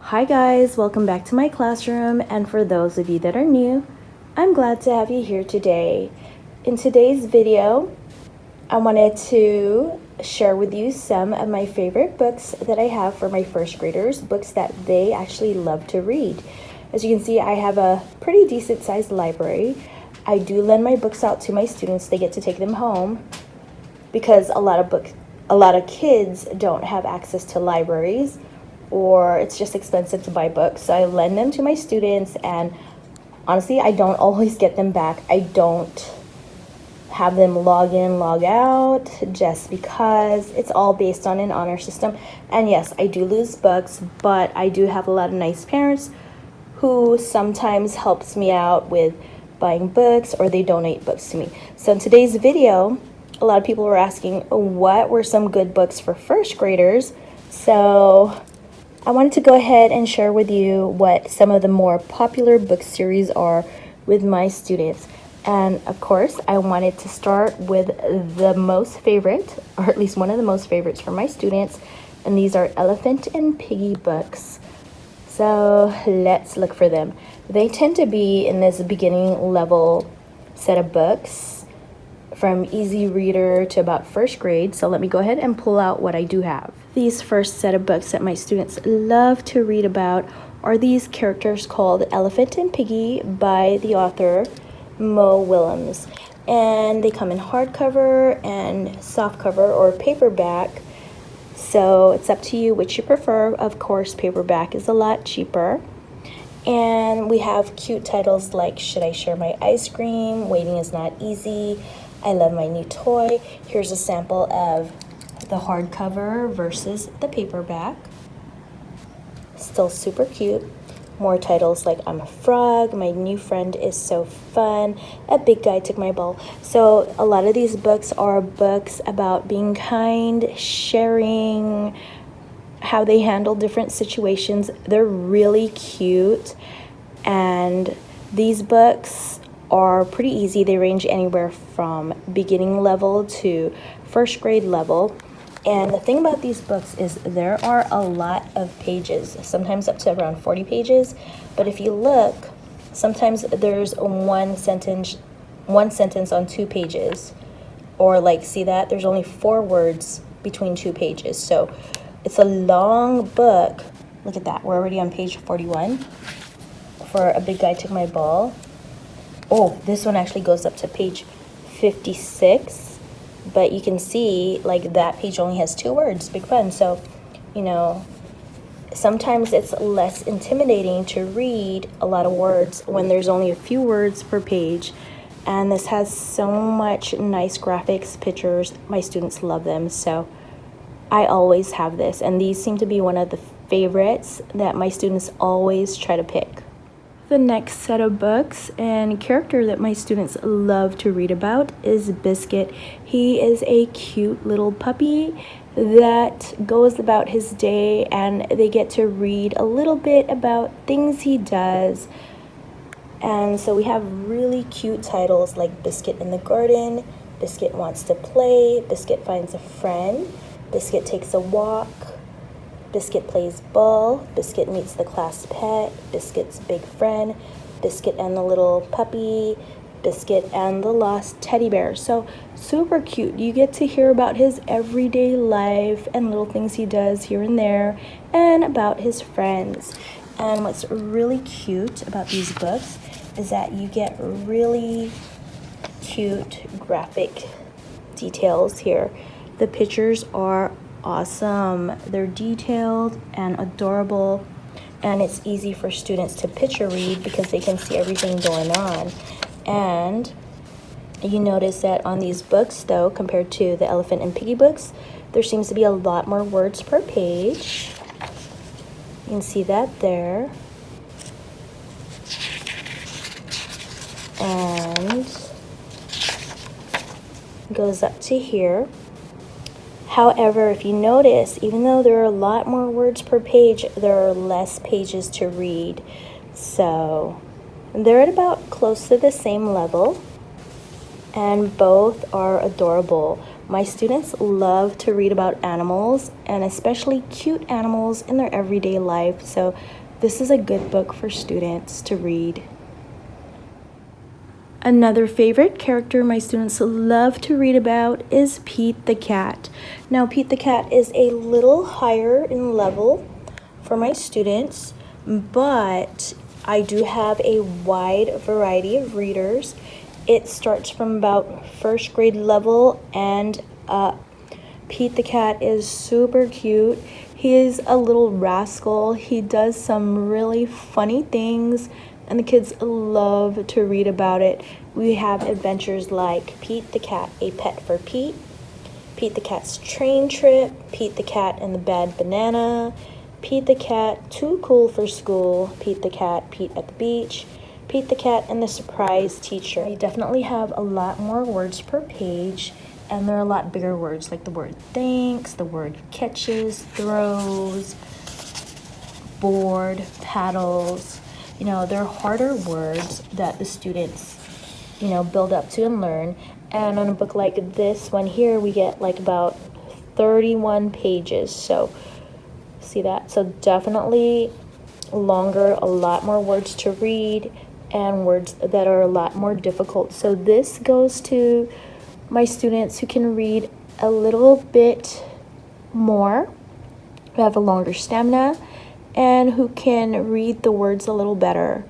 Hi guys, welcome back to my classroom, and for those of you that are new, I'm glad to have you here today. In today's video, I wanted to share with you some of my favorite books that I have for my first graders, books that they actually love to read. As you can see, I have a pretty decent sized library. I do lend my books out to my students. They get to take them home because a lot of kids don't have access to libraries, or it's just expensive to buy books. So I lend them to my students, and honestly, I don't always get them back. I don't have them log in, log out, just because it's all based on an honor system. And yes, I do lose books, but I do have a lot of nice parents who sometimes helps me out with buying books, or they donate books to me. So in today's video, a lot of people were asking what were some good books for first graders. So I wanted to go ahead and share with you what some of the more popular book series are with my students. And of course, I wanted to start with the most favorite, or at least one of the most favorites for my students, and these are Elephant and Piggy books. So let's look for them. They tend to be in this beginning level set of books, from easy reader to about first grade. So let me go ahead and pull out what I do have. These first set of books that my students love to read about are these characters called Elephant and Piggy by the author Mo Willems. And they come in hardcover and softcover or paperback. So it's up to you which you prefer. Of course, paperback is a lot cheaper. And we have cute titles like Should I Share My Ice Cream? Waiting is Not Easy. I Love My New Toy. Here's a sample of the hardcover versus the paperback. Still super cute. More titles like I'm a Frog, My New Friend is So Fun, A Big Guy Took My Ball. So a lot of these books are books about being kind, sharing, how they handle different situations. They're really cute, and these books are pretty easy. They range anywhere from beginning level to first grade level. And the thing about these books is there are a lot of pages, sometimes up to around 40 pages. But if you look, sometimes there's one sentence on 2 pages. Or like, see that? There's only 4 words between 2 pages. So it's a long book. Look at that. We're already on page 41 for A Big Guy Took My Ball. Oh, this one actually goes up to page 56, but you can see like that page only has 2 words, Big Fun. So, you know, sometimes it's less intimidating to read a lot of words when there's only a few words per page. And this has so much nice graphics, pictures. My students love them, so I always have this. And these seem to be one of the favorites that my students always try to pick. The next set of books and character that my students love to read about is Biscuit. He is a cute little puppy that goes about his day, and they get to read a little bit about things he does. And so we have really cute titles like Biscuit in the Garden, Biscuit Wants to Play, Biscuit Finds a Friend, Biscuit Takes a Walk, Biscuit Plays Ball, Biscuit Meets the Class Pet, Biscuit's Big Friend, Biscuit and the Little Puppy, Biscuit and the Lost Teddy Bear. So super cute. You get to hear about his everyday life and little things he does here and there, and about his friends. And what's really cute about these books is that you get really cute graphic details here. The pictures are awesome. They're detailed and adorable, and it's easy for students to picture read because they can see everything going on. And you notice that on these books, though, compared to the Elephant and Piggy books, there seems to be a lot more words per page. You can see that there. And it goes up to here. However, if you notice, even though there are a lot more words per page, there are less pages to read. So they're at about close to the same level, and both are adorable. My students love to read about animals, and especially cute animals in their everyday life, so this is a good book for students to read. Another favorite character my students love to read about is Pete the Cat. Now, Pete the Cat is a little higher in level for my students, but I do have a wide variety of readers. It starts from about first grade level and up. Pete the Cat is super cute. He is a little rascal. He does some really funny things, and the kids love to read about it. We have adventures like Pete the Cat, A Pet for Pete, Pete the Cat's Train Trip, Pete the Cat and the Bad Banana, Pete the Cat, Too Cool for School, Pete the Cat, Pete at the Beach, Pete the Cat and the Surprise Teacher. I definitely have a lot more words per page, and they're a lot bigger words, like the word thanks, the word catches, throws, board, paddles. You know, they're harder words that the students, you know, build up to and learn. And on a book like this one here, we get like about 31 pages. So, see that? So definitely longer, a lot more words to read, and words that are a lot more difficult. So this goes to my students who can read a little bit more, who have a longer stamina, and who can read the words a little better.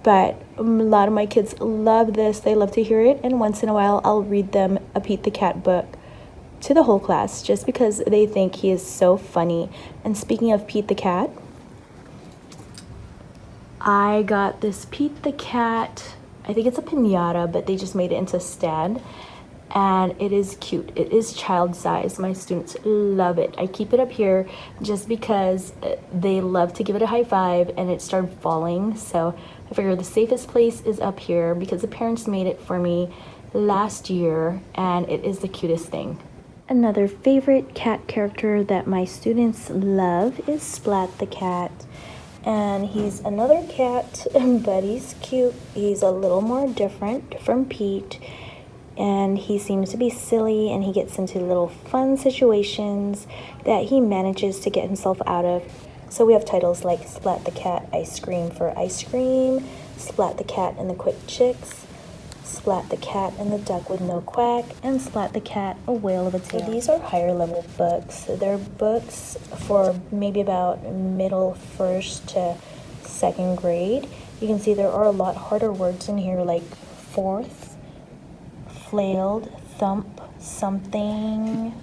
But a lot of my kids love this. They love to hear it, and once in a while I'll read them a Pete the Cat book to the whole class just because they think he is so funny. And speaking of Pete the Cat, I got this Pete the Cat, I think it's a piñata, but they just made it into a stand, and it is cute. It is child size. My students love it. I keep it up here just because they love to give it a high five, and it started falling, so I figure the safest place is up here because the parents made it for me last year, and it is the cutest thing. Another favorite cat character that my students love is Splat the Cat. And he's another cat, but he's cute. He's a little more different from Pete, and he seems to be silly, and he gets into little fun situations that he manages to get himself out of. So we have titles like Splat the Cat, Ice Cream for Ice Cream, Splat the Cat and the Quick Chicks, Splat the Cat and the Duck with No Quack, and Splat the Cat, A Whale of a Tale. So these are higher level books. They're books for maybe about middle first to second grade. You can see there are a lot harder words in here, like fourth, flailed, thump, something,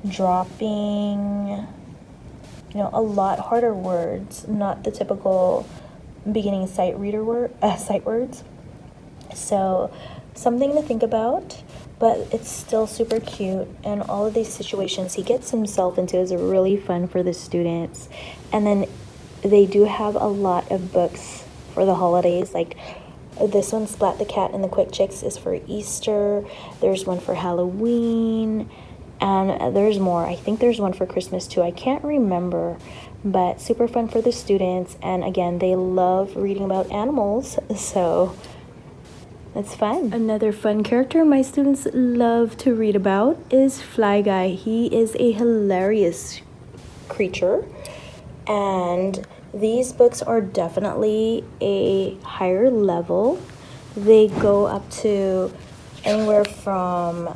dropping, you know, a lot harder words, not the typical beginning sight words. So something to think about, but it's still super cute, and all of these situations he gets himself into is really fun for the students. And then they do have a lot of books for the holidays, like this one, Splat the Cat and the Quick Chicks, is for Easter. There's one for Halloween, and there's more. I think there's one for Christmas too. I can't remember, but super fun for the students. And again, they love reading about animals, so it's fun. Another fun character my students love to read about is Fly Guy. He is a hilarious creature, and these books are definitely a higher level. They go up to anywhere from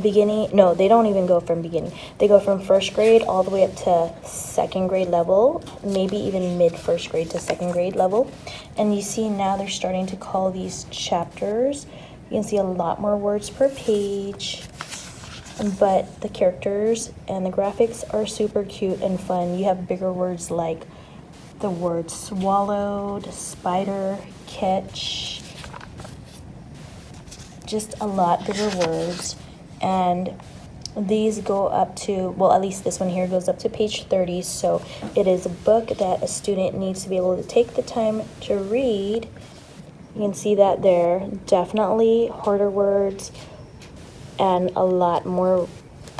beginning, no, they don't even go from beginning. They go from first grade all the way up to second grade level, maybe even mid first grade to second grade level. And you see now they're starting to call these chapters. You can see a lot more words per page, but the characters and the graphics are super cute and fun. You have bigger words like the word swallowed, spider, catch, just a lot bigger words. And these go up to, well, at least this one here goes up to page 30, so it is a book that a student needs to be able to take the time to read. You can see that there, definitely harder words and a lot more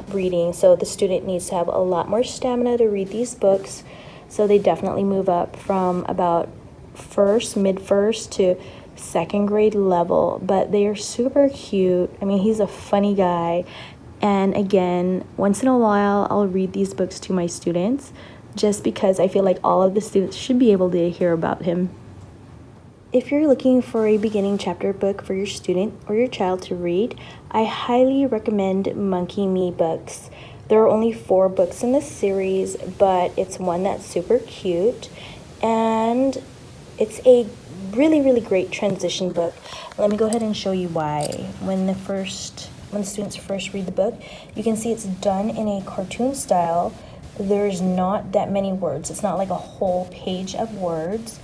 reading, so the student needs to have a lot more stamina to read these books. So they definitely move up from about first, mid-first to second grade level, but they are super cute. I mean, he's a funny guy. And again, once in a while, I'll read these books to my students just because I feel like all of the students should be able to hear about him. If you're looking for a beginning chapter book for your student or your child to read, I highly recommend Monkey Me books. There are only 4 books in this series, but it's one that's super cute, and it's a really great transition book. Let me go ahead and show you why. When the students first read the book, you can see it's done in a cartoon style. There's not that many words. It's not like a whole page of words,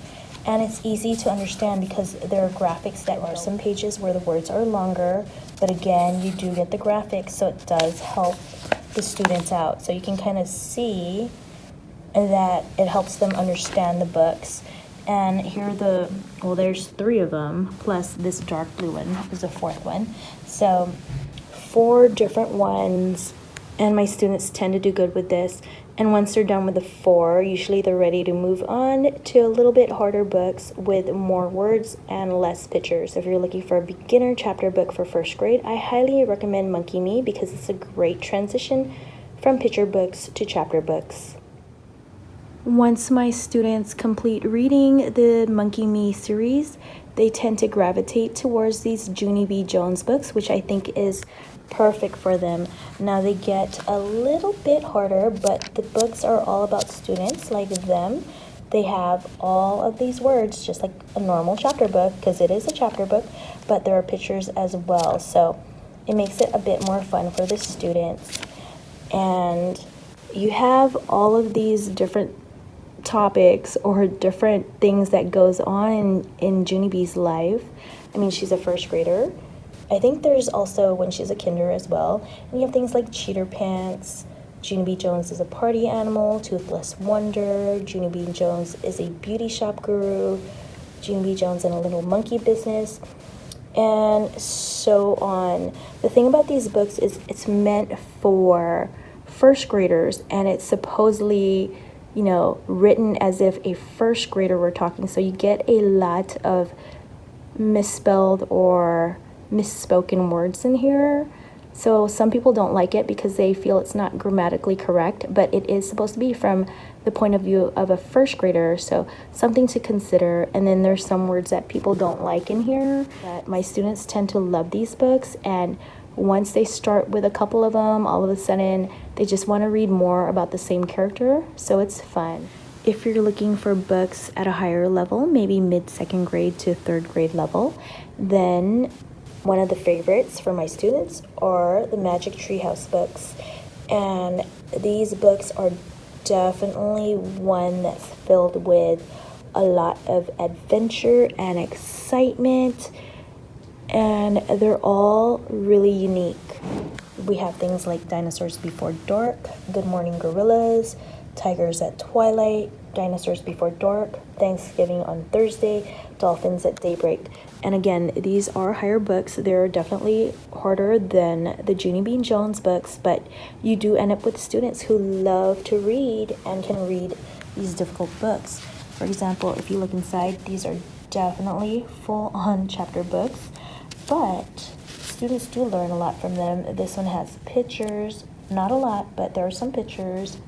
and it's easy to understand because there are graphics. That are some pages where the words are longer, but again, you do get the graphics, so it does help the students out. So you can kind of see that it helps them understand the books. And here are there's 3 of them, plus this dark blue one is the 4th one. So 4 different ones, and my students tend to do good with this. And once they're done with the 4, usually they're ready to move on to a little bit harder books with more words and less pictures. If you're looking for a beginner chapter book for 1st grade, I highly recommend Monkey Me because it's a great transition from picture books to chapter books. Once my students complete reading the Monkey Me series, they tend to gravitate towards these Junie B Jones books, which I think is perfect for them. Now they get a little bit harder, but the books are all about students like them. They have all of these words just like a normal chapter book, because it is a chapter book, but there are pictures as well, so it makes it a bit more fun for the students. And you have all of these different topics or different things that goes on in Junie B's life. I mean, she's a 1st grader. I think there's also when she's a kinder as well. And you have things like cheater pants. Junie B Jones is a party animal. Toothless wonder. Junie B Jones is a beauty shop guru. Junie B Jones in a little monkey business, and so on. The thing about these books is it's meant for 1st graders, and it's supposedly, you know, written as if a 1st grader were talking. So you get a lot of misspelled or misspoken words in here. So some people don't like it because they feel it's not grammatically correct, but it is supposed to be from the point of view of a 1st grader, so something to consider. And then there's some words that people don't like in here. But my students tend to love these books, and once they start with a couple of them, all of a sudden they just want to read more about the same character, so it's fun. If you're looking for books at a higher level, maybe mid-2nd grade to 3rd grade level, then one of the favorites for my students are the Magic Treehouse books. And these books are definitely one that's filled with a lot of adventure and excitement, and they're all really unique. We have things like Dinosaurs Before Dark, Good Morning Gorillas, Tigers at Twilight, Dinosaurs Before Dark, Thanksgiving on Thursday, Dolphins at Daybreak. And again, these are higher books. They're definitely harder than the Junie B Jones books, but you do end up with students who love to read and can read these difficult books. For example, if you look inside, these are definitely full-on chapter books, but students do learn a lot from them. This one has pictures, not a lot, but there are some pictures,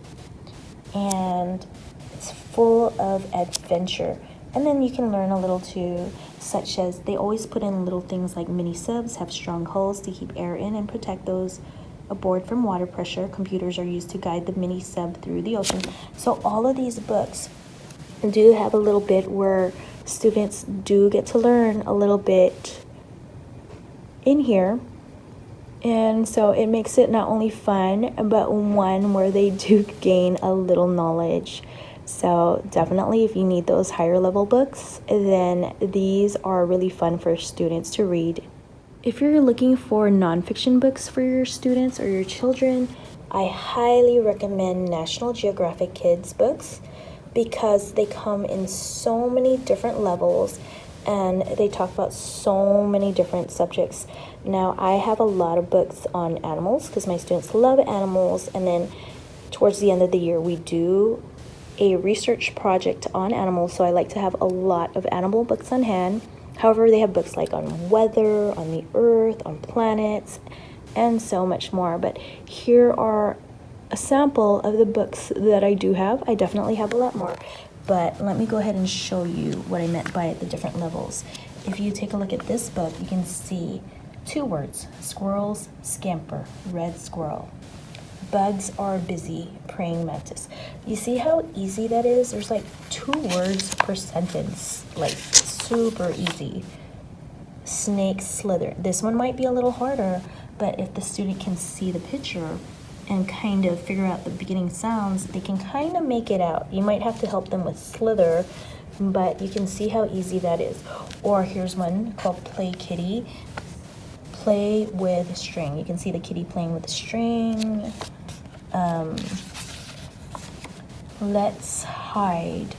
and it's full of adventure. And then you can learn a little too, such as they always put in little things like mini subs have strong hulls to keep air in and protect those aboard from water pressure. Computers are used to guide the mini sub through the ocean. So all of these books do have a little bit where students do get to learn a little bit in here. And so it makes it not only fun, but one where they do gain a little knowledge. So definitely, if you need those higher level books, then these are really fun for students to read. If you're looking for nonfiction books for your students or your children, I highly recommend National Geographic Kids books because they come in so many different levels and they talk about so many different subjects. Now, I have a lot of books on animals because my students love animals, and then towards the end of the year, we do a research project on animals, so I like to have a lot of animal books on hand. However, they have books like on weather, on the earth, on planets, and so much more. But here are a sample of the books that I do have. I definitely have a lot more, but let me go ahead and show you what I meant by the different levels. If you take a look at this book, you can see 2 words: squirrels scamper, red squirrel. Bugs are busy, praying mantis. You see how easy that is? There's like 2 words per sentence, like super easy. Snake slither. This one might be a little harder, but if the student can see the picture and kind of figure out the beginning sounds, they can kind of make it out. You might have to help them with slither, but you can see how easy that is. Or here's one called Play Kitty. Play with string. You can see the kitty playing with the string. Let's hide.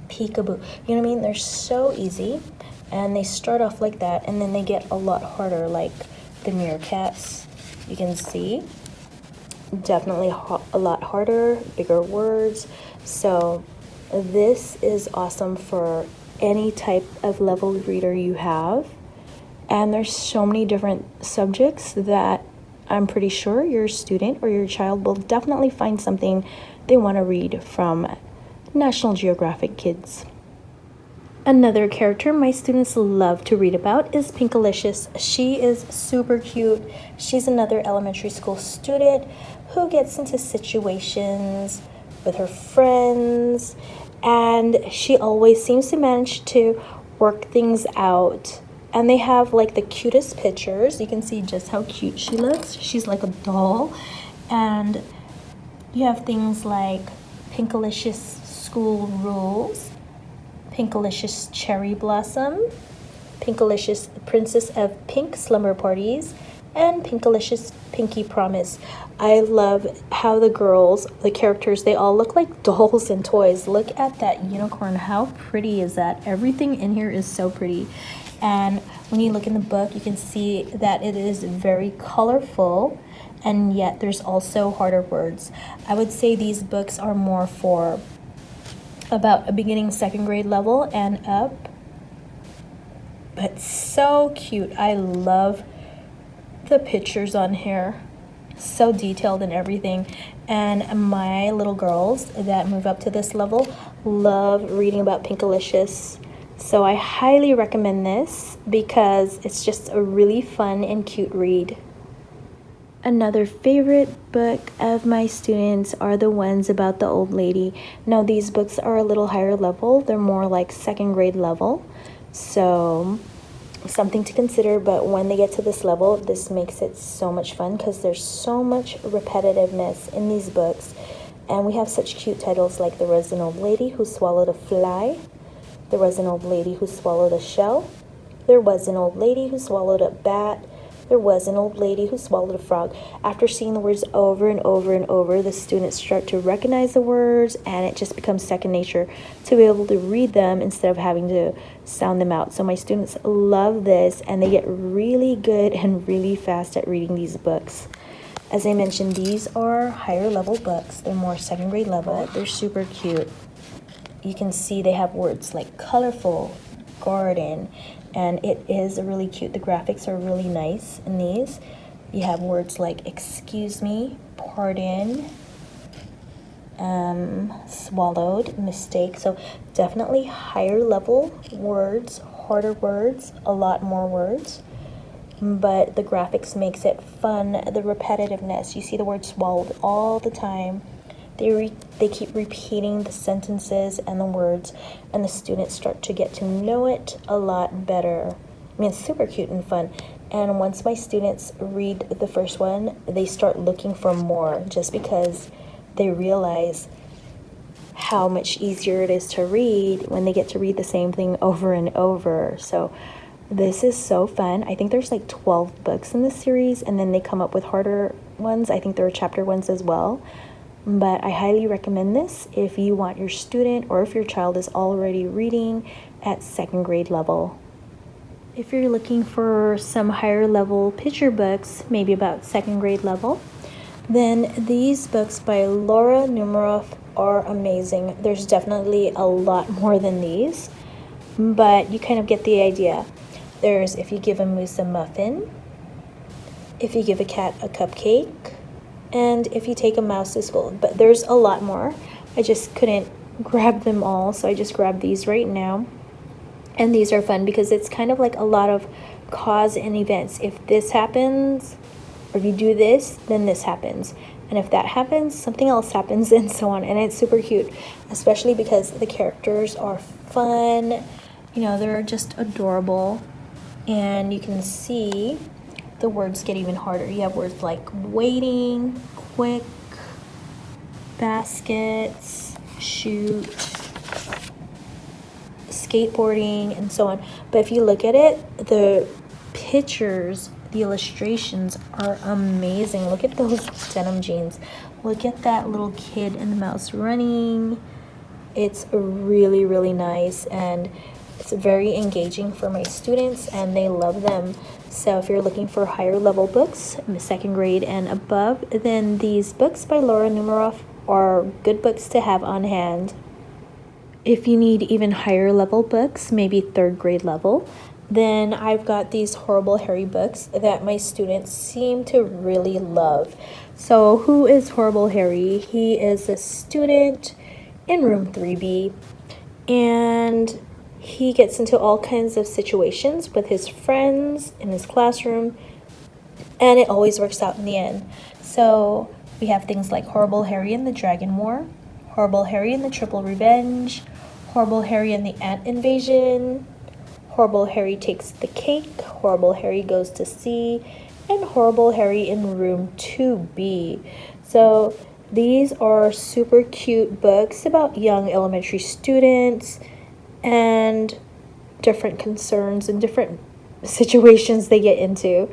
Peekaboo. You know what I mean? They're so easy, and they start off like that, and then they get a lot harder, like the meerkats. You can see definitely a lot harder, bigger words. So this is awesome for any type of leveled reader you have. And there's so many different subjects that I'm pretty sure your student or your child will definitely find something they want to read from National Geographic Kids. Another character my students love to read about is Pinkalicious. She is super cute. She's another elementary school student who gets into situations with her friends, and she always seems to manage to work things out. And they have like the cutest pictures. You can see just how cute she looks. She's like a doll. And you have things like Pinkalicious School Rules, Pinkalicious Cherry Blossom, Pinkalicious Princess of Pink Slumber Parties, and Pinkalicious Pinky Promise. I love how the girls, the characters, they all look like dolls and toys. Look at that unicorn. How pretty is that? Everything in here is so pretty. And when you look in the book, you can see that it is very colorful, and yet there's also harder words. I would say these books are more for about a beginning 2nd grade level and up. But so cute. I love the pictures on here. So detailed and everything. And my little girls that move up to this level love reading about Pinkalicious. So I highly recommend this because it's just a really fun and cute read. Another favorite book of my students are the ones about the old lady. Now these books are a little higher level. They're more like 2nd grade level. So something to consider, but when they get to this level, this makes it so much fun because there's so much repetitiveness in these books. And we have such cute titles like There Was an Old Lady Who Swallowed a Fly. There was an old lady who swallowed a shell. There was an old lady who swallowed a bat. There was an old lady who swallowed a frog. After seeing the words over and over and over, the students start to recognize the words, and it just becomes second nature to be able to read them instead of having to sound them out. So my students love this, and they get really good and really fast at reading these books. As I mentioned, these are higher level books. They're more 2nd grade level. They're super cute. You can see they have words like colorful, garden, and it is really cute. The graphics are really nice in these. You have words like excuse me, pardon, swallowed, mistake. So definitely higher level words, harder words, a lot more words. But the graphics makes it fun. The repetitiveness, you see the word swallowed all the time. They keep repeating the sentences and the words, and the students start to get to know it a lot better. I mean, it's super cute and fun. And once my students read the first one, they start looking for more just because they realize how much easier it is to read when they get to read the same thing over and over. So this is so fun. I think there's like 12 books in this series, and then they come up with harder ones. I think there are chapter ones as well. But I highly recommend this if you want your student or if your child is already reading at 2nd grade level. If you're looking for some higher level picture books, maybe about 2nd grade level, then these books by Laura Numeroff are amazing. There's definitely a lot more than these, but you kind of get the idea. There's if you give a moose a muffin, if you give a cat a cupcake, and if you take a mouse to school. But there's a lot more. I just couldn't grab them all, so I just grabbed these right now. And these are fun because it's kind of like a lot of cause and events. If this happens, or if you do this, then this happens. And if that happens, something else happens, and so on. And it's super cute, especially because the characters are fun. You know, they're just adorable. And you can see the words get even harder. You have words like waiting, quick, baskets, shoot, skateboarding, and so on. But if you look at it, the pictures, the illustrations are amazing. Look at those denim jeans. Look at that little kid and the mouse running. It's really, really nice, and it's very engaging for my students, and they love them. So if you're looking for higher level books in the 2nd grade and above, then these books by Laura Numeroff are good books to have on hand. If you need even higher level books, maybe 3rd grade level, then I've got these Horrible Harry books that my students seem to really love. So who is Horrible Harry? He is a student in room 3B, and he gets into all kinds of situations with his friends in his classroom, and it always works out in the end. So we have things like Horrible Harry and the Dragon War, Horrible Harry and the Triple Revenge, Horrible Harry and the Ant Invasion, Horrible Harry Takes the Cake, Horrible Harry Goes to Sea, and Horrible Harry in room 2B. So these are super cute books about young elementary students and different concerns and different situations they get into,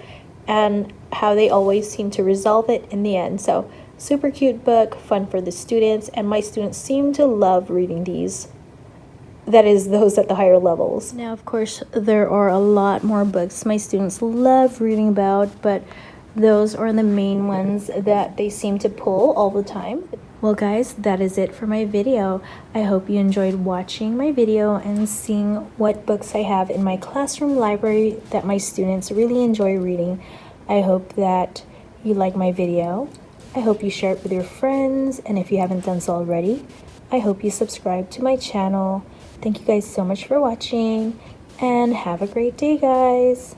and how they always seem to resolve it in the end. So super cute book, fun for the students, and my students seem to love reading these. That is, those at the higher levels. Now, of course, there are a lot more books my students love reading about, but those are the main ones that they seem to pull all the time. Well guys, that is it for my video. I hope you enjoyed watching my video and seeing what books I have in my classroom library that my students really enjoy reading. I hope that you like my video. I hope you share it with your friends, and if you haven't done so already, I hope you subscribe to my channel. Thank you guys so much for watching, and have a great day, guys.